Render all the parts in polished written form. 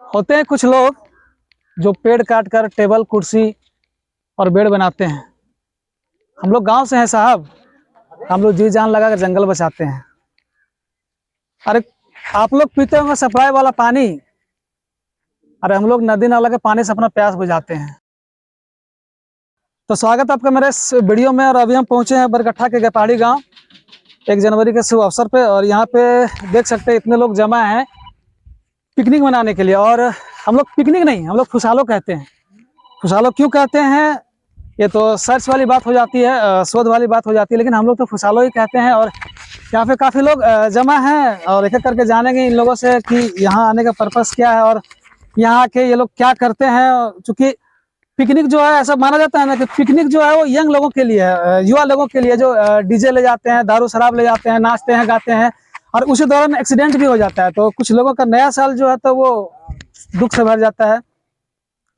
होते हैं कुछ लोग जो पेड़ काट कर टेबल कुर्सी और बेड बनाते हैं। हम लोग गांव से हैं साहब, हम लोग जी जान लगा कर जंगल बचाते हैं। अरे आप लोग पीते होंगे सप्लाई वाला पानी, अरे हम लोग नदी नाला के पानी से अपना प्यास बुझाते हैं। तो स्वागत है आपका मेरे इस वीडियो में। और अभी हम पहुंचे हैं बरकट्ठा के गैपाड़ी गांव 1 जनवरी के शुभ अवसर पे। और यहाँ पे देख सकते हैं इतने लोग जमा हैं पिकनिक मनाने के लिए। और हम लोग पिकनिक नहीं, हम लोग खुशहालो कहते हैं। खुशहालो क्यों कहते हैं ये तो सर्च वाली बात हो जाती है, शोध वाली बात हो जाती है, लेकिन हम लोग तो खुशहालो ही कहते हैं। और यहाँ पे काफ़ी लोग जमा हैं और एक एक करके जानेंगे इन लोगों से कि यहाँ आने का पर्पस क्या है और यहाँ के ये लोग क्या करते हैं। चूँकि पिकनिक जो है ऐसा माना जाता है ना कि पिकनिक जो है वो यंग लोगों के लिए है, युवा लोगों के लिए, जो डीजे ले जाते हैं, दारू शराब ले जाते हैं, नाचते हैं, गाते हैं और उसी दौरान एक्सीडेंट भी हो जाता है। तो कुछ लोगों का नया साल जो है तो वो दुख से भर जाता है।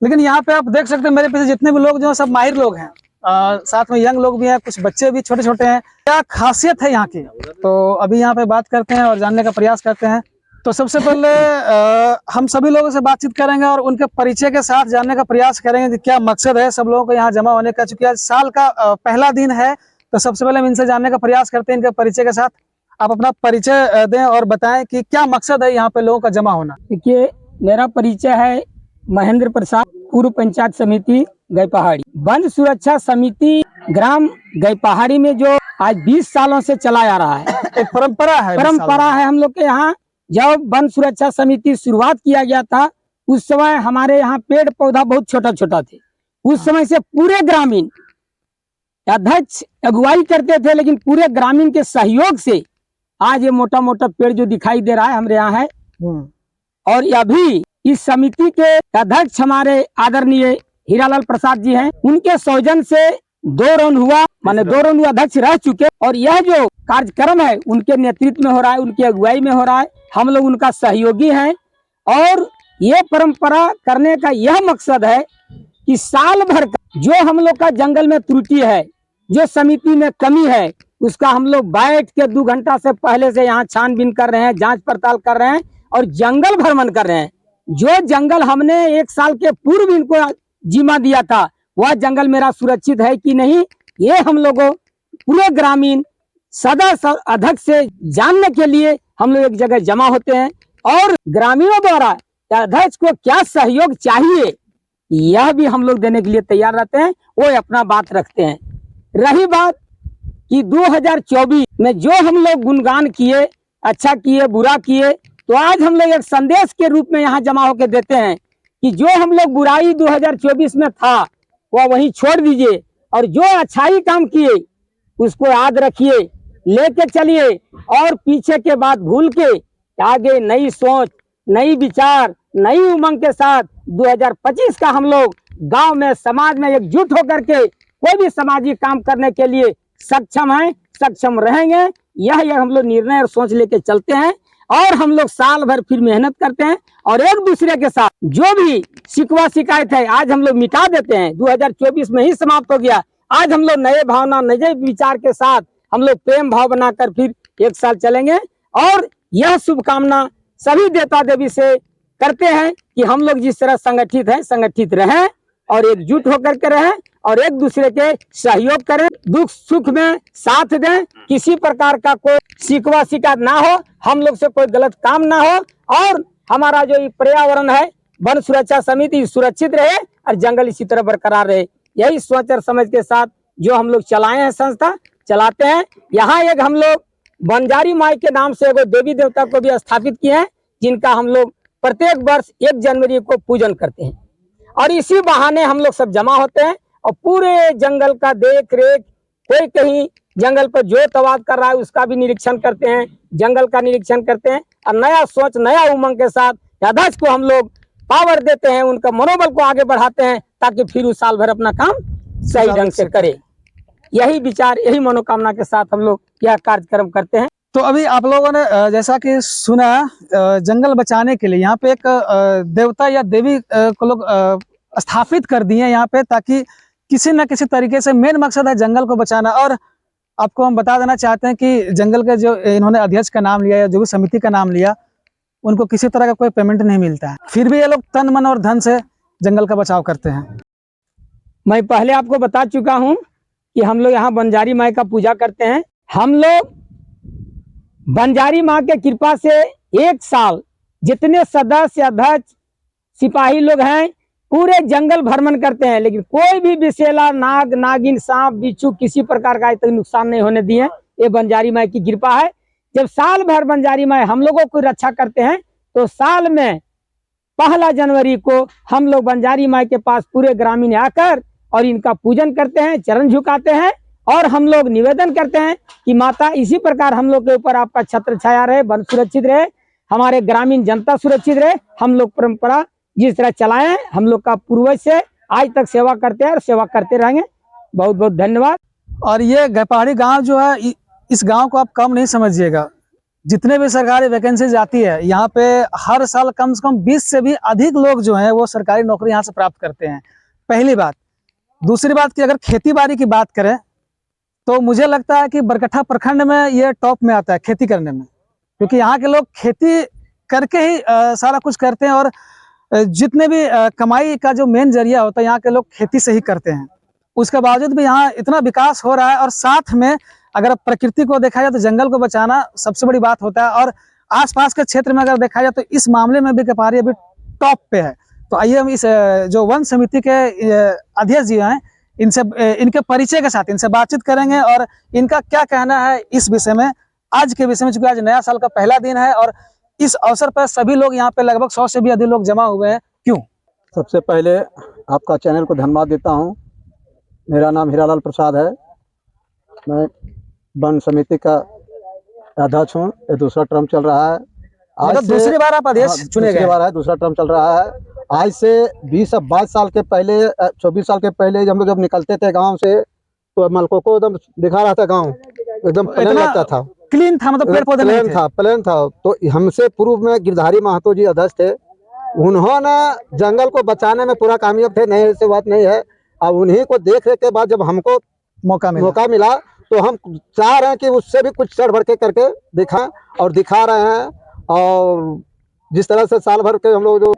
लेकिन यहाँ पे आप देख सकते हैं मेरे पीछे जितने भी लोग जो हैं सब माहिर लोग हैं, साथ में यंग लोग भी हैं, कुछ बच्चे भी छोटे छोटे हैं। क्या खासियत है यहाँ की, तो अभी यहाँ पे बात करते हैं और जानने का प्रयास करते हैं। तो सबसे पहले हम सभी लोगों से बातचीत करेंगे और उनके परिचय के साथ जानने का प्रयास करेंगे कि क्या मकसद है सब लोगों को यहाँ जमा होने का। चूंकि आज साल का पहला दिन है, तो सबसे पहले हम इनसे जानने का प्रयास करते हैं इनके परिचय के साथ। आप अपना परिचय दें और बताएं कि क्या मकसद है यहाँ पे लोगों का जमा होना। देखिए, मेरा परिचय है महेंद्र प्रसाद, पूर्व पंचायत समिति गैपहाड़ी, वन सुरक्षा समिति ग्राम गैपहाड़ी में जो आज 20 सालों से चला आ रहा है। एक परंपरा है हम लोग के यहाँ। जब वन सुरक्षा समिति शुरुआत किया गया था उस समय हमारे यहाँ पेड़ पौधा बहुत छोटा छोटा थे। उस समय से पूरे ग्रामीण अध्यक्ष अगुवाई करते थे, लेकिन पूरे ग्रामीण के सहयोग से आज ये मोटा मोटा पेड़ जो दिखाई दे रहा है हमारे यहाँ है। और अभी इस समिति के अध्यक्ष हमारे आदरणीय हीरालाल प्रसाद जी हैं। उनके सौजन से 2 राउंड हुआ, माने 2 राउंड अध्यक्ष रह चुके। और यह जो कार्यक्रम है उनके नेतृत्व में हो रहा है, उनकी अगुवाई में हो रहा है। हम लोग उनका सहयोगी हैं। और ये परंपरा करने का यह मकसद है कि साल भर का जो हम लोग का जंगल में त्रुटि है, जो समिति में कमी है, उसका हम लोग बैठ के 2 घंटा से पहले से यहाँ छानबीन कर रहे हैं, जांच पड़ताल कर रहे हैं और जंगल भ्रमण कर रहे हैं। जो जंगल हमने 1 साल के पूर्व इनको जिम्मा दिया था, वह जंगल मेरा सुरक्षित है कि नहीं, ये हम लोगों पूरे ग्रामीण सदा अध्यक्ष से जानने के लिए हम लोग एक जगह जमा होते हैं। और ग्रामीणों द्वारा अध्यक्ष को क्या सहयोग चाहिए यह भी हम लोग देने के लिए तैयार रहते हैं, वो अपना बात रखते हैं। रही बात कि 2024 में जो हम लोग गुणगान किए, अच्छा किए, बुरा किए, तो आज हम लोग एक संदेश के रूप में यहाँ जमा होकर देते हैं कि जो हम लोग बुराई 2024 में था वह वहीं छोड़ दीजिए और जो अच्छाई काम किए उसको याद रखिए, लेके चलिए और पीछे के बात भूल के आगे नई सोच, नई विचार, नई उमंग के साथ 2025 का हम लोग गांव में, समाज में एकजुट होकर के कोई भी सामाजिक काम करने के लिए सक्षम हैं, सक्षम रहेंगे। यह हम लोग निर्णय और सोच लेके चलते हैं। और हम लोग साल भर फिर मेहनत करते हैं और एक दूसरे के साथ जो भी शिकवा शिकायत है आज हम लोग मिटा देते हैं। 2024 में ही समाप्त हो गया। आज हम लोग नए भावना, नए विचार के साथ हम लोग प्रेम भाव बनाकर फिर 1 साल चलेंगे। और यह शुभकामना सभी देवता देवी से करते हैं कि हम लोग जिस तरह संगठित हैं, संगठित रहें और एकजुट होकर के रहें और एक दूसरे के सहयोग करें, दुख सुख में साथ दें, किसी प्रकार का कोई शिकवा शिकायत ना हो, हम लोग से कोई गलत काम ना हो और हमारा जो ये पर्यावरण है, वन सुरक्षा समिति सुरक्षित रहे और जंगल इसी तरह बरकरार रहे। यही सोच और समझ के साथ जो हम लोग चलाए हैं, संस्था चलाते हैं। यहाँ एक हम लोग बंजारी माई के नाम से एगो देवी देवता को भी स्थापित किए हैं, जिनका हम लोग प्रत्येक वर्ष 1 जनवरी को पूजन करते हैं। और इसी बहाने हम लोग सब जमा होते हैं और पूरे जंगल का देख रेख, कोई कहीं जंगल पर जो तवाद कर रहा है उसका भी निरीक्षण करते हैं, जंगल का निरीक्षण करते हैं और नया सोच, नया उमंग के साथ अध्यक्ष को हम लोग पावर देते हैं, उनका मनोबल को आगे बढ़ाते हैं ताकि फिर उस साल भर अपना काम सही ढंग से करे। यही विचार, यही मनोकामना के साथ हम लोग यह कार्यक्रम करते हैं। तो अभी आप लोगों ने जैसा कि सुना, जंगल बचाने के लिए यहाँ पे एक देवता या देवी को लोग स्थापित कर दिए यहाँ पे, ताकि किसी न किसी तरीके से मेन मकसद है जंगल को बचाना। और आपको हम बता देना चाहते हैं कि जंगल के जो इन्होंने अध्यक्ष का नाम लिया या जो भी समिति का नाम लिया, उनको किसी तरह का कोई पेमेंट नहीं मिलता है, फिर भी ये लोग तन मन और धन से जंगल का बचाव करते हैं। मैं पहले आपको बता चुका हूं कि हम लोग यहाँ बंजारी माई का पूजा करते हैं। हम लोग बंजारी माँ के कृपा से एक साल जितने सदस्य, अध्यक्ष, सिपाही लोग हैं पूरे जंगल भ्रमण करते हैं, लेकिन कोई भी विषैला, नाग, नागिन, सांप, बिच्छू किसी प्रकार का आज तक नुकसान नहीं होने दिए। ये बंजारी माई की कृपा है। जब साल भर बंजारी माई हम लोगों को रक्षा करते हैं तो साल में 1 जनवरी को हम लोग बंजारी माई के पास पूरे ग्रामीण आकर और इनका पूजन करते हैं, चरण झुकाते हैं और हम लोग निवेदन करते हैं कि माता इसी प्रकार हम लोग के ऊपर आपका छत्र छाया रहे, वन सुरक्षित रहे, हमारे ग्रामीण जनता सुरक्षित रहे। हम लोग परंपरा जिस तरह चलाएं, हम लोग का पूर्वज से आज तक सेवा करते हैं और सेवा करते रहेंगे। बहुत बहुत धन्यवाद। और ये पहाड़ी गांव जो है, इस गांव को आप कम नहीं समझिएगा। जितने भी सरकारी वैकेंसीज आती है यहाँ पे हर साल कम से कम 20 से भी अधिक लोग जो हैं वो सरकारी नौकरी यहाँ से प्राप्त करते हैं, पहली बात। दूसरी बात कि अगर खेती बाड़ी की बात करें तो मुझे लगता है कि बरकट्ठा प्रखंड में ये टॉप में आता है खेती करने में, क्योंकि यहाँ के लोग खेती करके ही सारा कुछ करते हैं और जितने भी कमाई का जो मेन जरिया होता है यहाँ के लोग खेती से ही करते हैं। उसके बावजूद भी यहाँ इतना विकास हो रहा है और साथ में अगर प्रकृति को देखा जाए तो जंगल को बचाना सबसे बड़ी बात होता है। और आसपास के क्षेत्र में अगर देखा जाए तो इस मामले में भी कपारी अभी टॉप पे है। तो आइए हम इस जो वन समिति के अध्यक्ष जी हैं इनसे इनके परिचय के साथ इनसे बातचीत करेंगे और इनका क्या कहना है इस विषय में, आज के विषय में, चूंकि आज नया साल का पहला दिन है और इस अवसर पर सभी लोग यहाँ पे लगभग 100 से भी अधिक लोग जमा हुए हैं। क्यों? सबसे पहले आपका चैनल को धन्यवाद देता हूँ। मेरा नाम हीरालाल प्रसाद है। मैं वन समिति का अध्यक्ष हूँ। ये दूसरा टर्म चल रहा है। आज मतलब दूसरी बार आप अध्यक्ष चुने गए? दूसरी बार है, दूसरा टर्म चल रहा है। आज से 20-22 साल के पहले, 24 साल के पहले हम लोग जब निकलते थे गांव से तो मलकों को एकदम दिखा रहा था, गांव एकदम प्लेन लगता था, क्लीन था, मतलब पेड़ पौधे नहीं थे। प्लेन था। तो हमसे पूर्व में गिरधारी महतो जी अध्यक्ष थे। उन्होंने जंगल को बचाने में पूरा कामयाब थे, नहीं ऐसी बात नहीं है। अब उन्हीं को देखने के बाद जब हमको मौका मिला तो हम चाह रहे हैं कि उससे भी कुछ चढ़ बढ़ के करके दिखा और दिखा रहे हैं। और जिस तरह से साल भर के हम लोग जो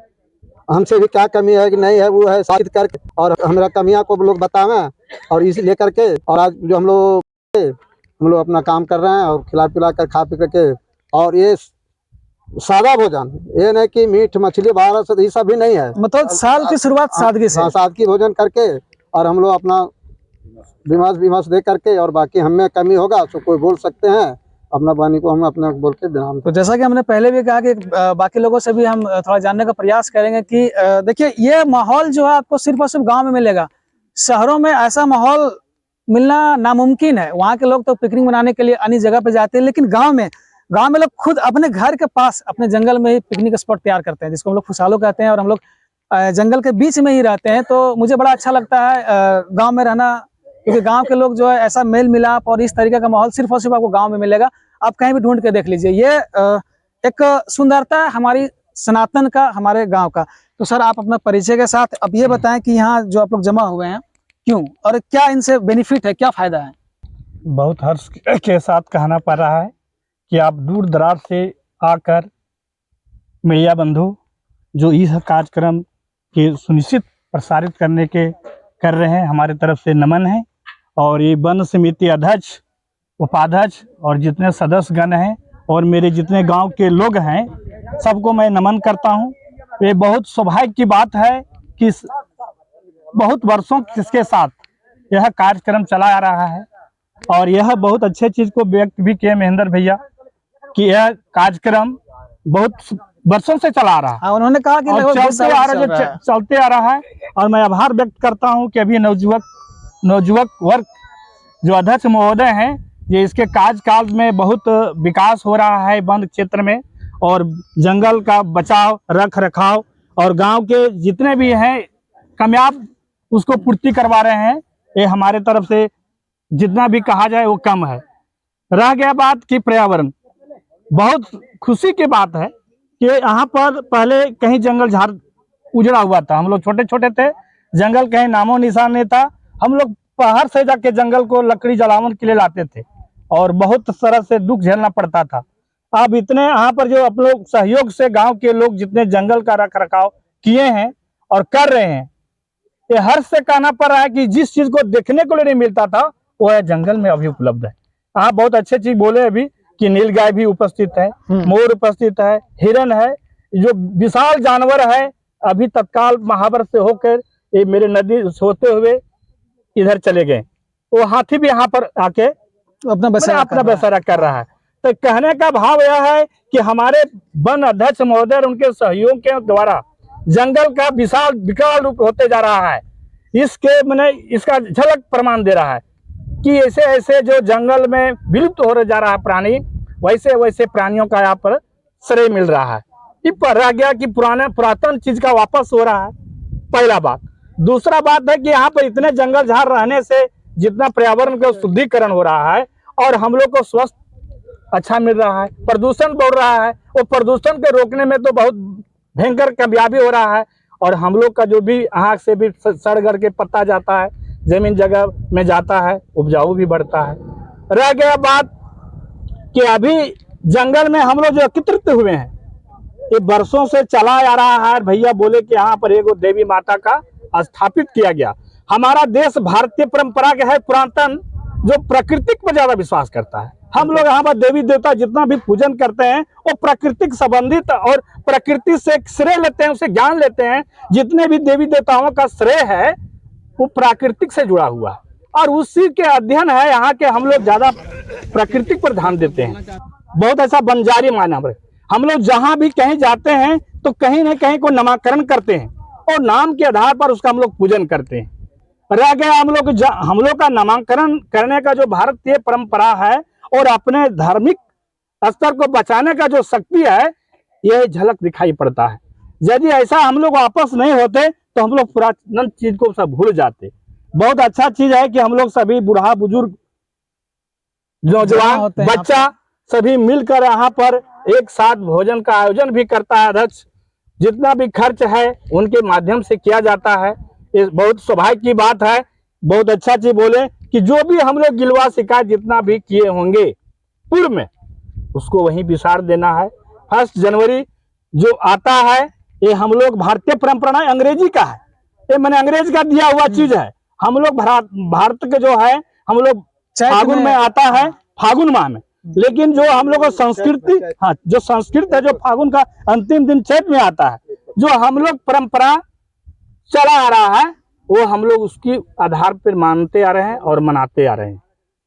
हमसे भी क्या कमी है कि नहीं है वो है साबित करके और हमारा कमियां को लोग बतावें और इसी लेकर के और आज जो हम लोग अपना काम कर रहे हैं और खिला पिला कर खा पी करके, और ये सादा भोजन, ये नहीं कि मीट मछली बाहर से ये सब भी नहीं है। मतलब साल की शुरुआत सादगी से, सादगी भोजन करके और हम लोग अपना विमास दे करके, और बाकी हमें कमी होगा तो कोई बोल सकते हैं अपना वाणी को हम अपने बोल के विराम। तो जैसा कि हमने पहले भी कहा कि बाकी लोगों से भी हम थोड़ा जानने का प्रयास करेंगे कि देखिए ये माहौल जो है आपको सिर्फ और सिर्फ गांव में मिलेगा। शहरों में ऐसा माहौल मिलना नामुमकिन है। वहाँ के लोग तो पिकनिक मनाने के लिए अन्य जगह पे जाते हैं, लेकिन गांव में लोग खुद अपने घर के पास अपने जंगल में ही पिकनिक स्पॉट तैयार करते हैं, जिसको हम लोग खुशहालो कहते हैं। और हम लोग जंगल के बीच में ही रहते हैं, तो मुझे बड़ा अच्छा लगता है गाँव में रहना, क्योंकि गांव के लोग जो है ऐसा मेल मिलाप और इस तरीके का माहौल सिर्फ और सिर्फ आपको गांव में मिलेगा। आप कहीं भी ढूंढ के देख लीजिए, ये एक सुंदरता है हमारी सनातन का, हमारे गांव का। तो सर आप अपना परिचय के साथ अब ये बताएं कि यहाँ जो आप लोग जमा हुए हैं क्यों और क्या इनसे बेनिफिट है, क्या फायदा है? बहुत हर्ष के साथ कहना पड़ रहा है कि आप दूर दराज से आकर मीडिया बंधु जो इस कार्यक्रम के सुनिश्चित प्रसारित करने के कर रहे हैं, हमारे तरफ से नमन है। और ये वन समिति अध्यक्ष, उपाध्यक्ष और जितने सदस्य गण हैं और मेरे जितने गांव के लोग हैं, सबको मैं नमन करता हूं। ये बहुत सौभाग्य की बात है कि बहुत वर्षों के साथ यह कार्यक्रम चला आ रहा है और यह बहुत अच्छे चीज़ को व्यक्त भी किए महेंद्र भैया कि यह कार्यक्रम बहुत वर्षों से चला आ रहा है। उन्होंने कहा कि चलते आ रहा है और मैं आभार व्यक्त करता हूं कि अभी नवयुवक वर्ग जो अध्यक्ष महोदय हैं, ये इसके कार्यकाल में बहुत विकास हो रहा है वन क्षेत्र में, और जंगल का बचाव, रख रखाव और गांव के जितने भी हैं कामयाब उसको पूर्ति करवा रहे हैं। ये हमारे तरफ से जितना भी कहा जाए वो कम है। रह गया बात कि पर्यावरण, बहुत खुशी की बात है कि यहाँ पर पहले कहीं जंगल झाड़ उजड़ा हुआ था। हम लोग छोटे छोटे थे, जंगल कहीं नामो निशान नहीं था। हम लोग पहाड़ से जाके जंगल को लकड़ी जलावन के लिए लाते थे और बहुत तरह से दुख झेलना पड़ता था। अब इतने यहाँ पर जो आप लोग सहयोग से गांव के लोग जितने जंगल का रख रखाव किए हैं और कर रहे हैं, ये हर्ष से कहना पड़ रहा है कि जिस चीज को देखने को नहीं मिलता था वो है जंगल में अभी उपलब्ध है। आप बहुत अच्छे चीज बोले अभी कि नीलगाय भी उपस्थित है, मोर उपस्थित है, हिरन है, जो विशाल जानवर है। अभी तत्काल महावर से होकर ये मेरे नदी होते हुए इधर चले गए। वो हाथी भी यहाँ पर आके अपना बसेरा कर रहा है। तो कहने का भाव यह है कि हमारे वन अध्यक्ष महोदय उनके सहयोग के द्वारा जंगल का विशाल रूप होते जा रहा है। इसके मैंने इसका झलक प्रमाण दे रहा है कि ऐसे ऐसे जो जंगल में विलुप्त हो जा रहा है प्राणी, वैसे वैसे प्राणियों का यहाँ पर श्रेय मिल रहा है। ये पर रह गया कि पुरातन चीज का वापस हो रहा है, पहला बात। दूसरा बात है कि यहाँ पर इतने जंगल झाड़ रहने से जितना पर्यावरण का शुद्धिकरण हो रहा है और हम लोग को स्वस्थ अच्छा मिल रहा है, प्रदूषण बढ़ रहा है। वो प्रदूषण के रोकने में तो बहुत भयंकर कामयाबी हो रहा है। और हम लोग का जो भी आँख से भी सड़ गड़ के पत्ता जाता है, जमीन जगह में जाता है, उपजाऊ भी बढ़ता है। रह गया बात कि अभी जंगल में हम लोग जो एकत्रित हुए हैं, ये बरसों से चला आ रहा है। भैया बोले कि यहाँ पर एक देवी माता का स्थापित किया गया। हमारा देश भारतीय परंपरा के है पुरातन, जो प्रकृतिक पर ज्यादा विश्वास करता है। हम लोग यहाँ पर देवी देवता जितना भी पूजन करते हैं वो प्रकृतिक संबंधित और प्रकृति से श्रेय लेते हैं, उससे ज्ञान लेते हैं। जितने भी देवी देवताओं का श्रेय है वो प्राकृतिक से जुड़ा हुआ है और उसी के अध्ययन है। यहाँ के हम लोग ज्यादा प्रकृतिक पर ध्यान देते हैं। बहुत ऐसा बंजारी मानव है। हम लोग जहाँ भी कहीं जाते हैं तो कहीं न कहीं को नामकरण करते हैं और नाम के आधार पर उसका हम लोग पूजन करते हैं। रह गया हम लोग का नामकरण करने का जो भारतीय परंपरा है और अपने धार्मिक स्तर को बचाने का जो शक्ति है, यह झलक दिखाई पड़ता है। यदि ऐसा हम लोग वापस नहीं होते तो हम लोग पुरातन चीज को सब भूल जाते। बहुत अच्छा चीज है कि हम लोग सभी बूढ़ा बुजुर्ग नौजवान बच्चा सभी मिलकर यहाँ पर एक साथ भोजन का आयोजन भी करता है। अध्यक्ष जितना भी खर्च है उनके माध्यम से किया जाता है। ये बहुत सौभाग्य की बात है। बहुत अच्छा चीज बोले कि जो भी हम लोग गिलवा शिकायत जितना भी किए होंगे पूर्व में, उसको वहीं विसार देना है। 1 जनवरी जो आता है ये हम लोग भारतीय परंपरा अंग्रेजी का है, ये मैंने अंग्रेज का दिया हुआ चीज है। हम लोग भारत के जो है हम लोग फागुन में आता है, फागुन माह में, लेकिन जो हम लोग संस्कृति, हाँ जो संस्कृत है, जो फागुन का अंतिम दिन चैत में आता है, जो हम लोग परंपरा चला आ रहा है वो हम लोग उसकी आधार पर मानते आ रहे हैं और मनाते आ रहे हैं।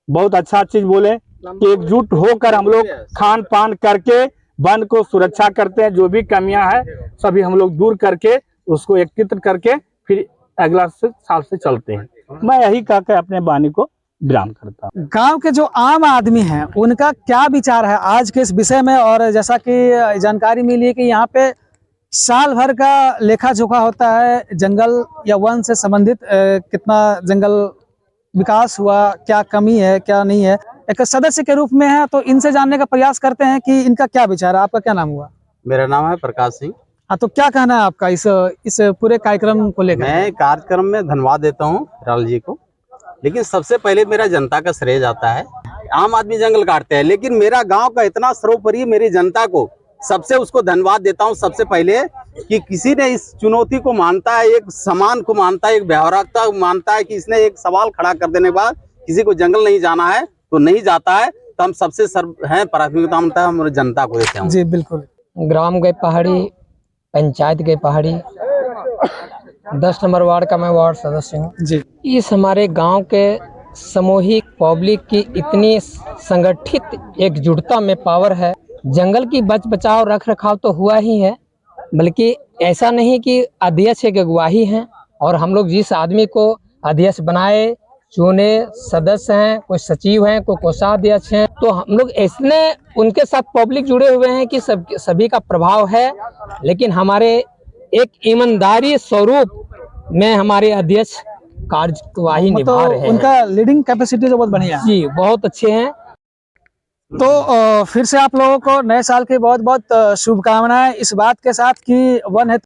बहुत अच्छा चीज बोले कि एकजुट होकर हम लोग खान पान करके वन को सुरक्षा करते हैं। जो भी कमियां है सभी हम लोग दूर करके उसको एकत्रित करके फिर अगला साल से चलते हैं। मैं यही कहकर अपने वाणी को विराम करता हूँ। गांव के जो आम आदमी हैं उनका क्या विचार है आज के इस विषय में? और जैसा कि जानकारी मिली है कि यहाँ पे साल भर का लेखा जोखा होता है जंगल या वन से संबंधित, कितना जंगल विकास हुआ, क्या कमी है क्या नहीं है। एक सदस्य के रूप में है तो इनसे जानने का प्रयास करते हैं कि इनका क्या विचार है। आपका क्या नाम हुआ? मेरा नाम है प्रकाश सिंह। हाँ, तो क्या कहना है आपका इस पूरे कार्यक्रम को लेकर? मैं कार्यक्रम में धन्यवाद देता हूँ राल जी को, लेकिन सबसे पहले मेरा जनता का श्रेय जाता है। आम आदमी जंगल काटते हैं, लेकिन मेरा गांव का इतना सर्वोपरि मेरी जनता को सबसे उसको धन्यवाद देता हूं सबसे पहले कि किसी ने इस चुनौती को मानता है, एक सम्मान को मानता है, एक व्यवहारिकता मानता है कि इसने एक सवाल खड़ा कर देने के बाद किसी को जंगल नहीं जाना है तो नहीं जाता है। तो हम सबसे प्राथमिकता मानता है हमारे जनता को देते हैं। जी बिल्कुल। ग्राम गए पहाड़ी, पंचायत गए पहाड़ी, 10 नंबर वार्ड का मैं वार्ड सदस्य हूँ जी। इस हमारे गांव के सामूहिक पब्लिक की इतनी संगठित एकजुटता में पावर है। जंगल की बचाव रख रखाव तो हुआ ही है, बल्कि ऐसा नहीं कि अध्यक्ष एक अगुवाही हैं और हम लोग जिस आदमी को अध्यक्ष बनाए चुने, सदस्य हैं, कोई सचिव हैं, कोई कोषाध्यक्ष हैं, तो हम लोग ऐसे उनके साथ पब्लिक जुड़े हुए हैं कि सभी का प्रभाव है। लेकिन हमारे एक ईमानदारी स्वरूप में हमारे अध्यक्ष कार्यवाही निभा रहे हैं। उनका लीडिंग कैपेसिटी तो बहुत बढ़िया है जी, बहुत अच्छे हैं। तो फिर से आप लोगों को नए साल की बहुत बहुत शुभकामनाएं इस बात के साथ कि वन है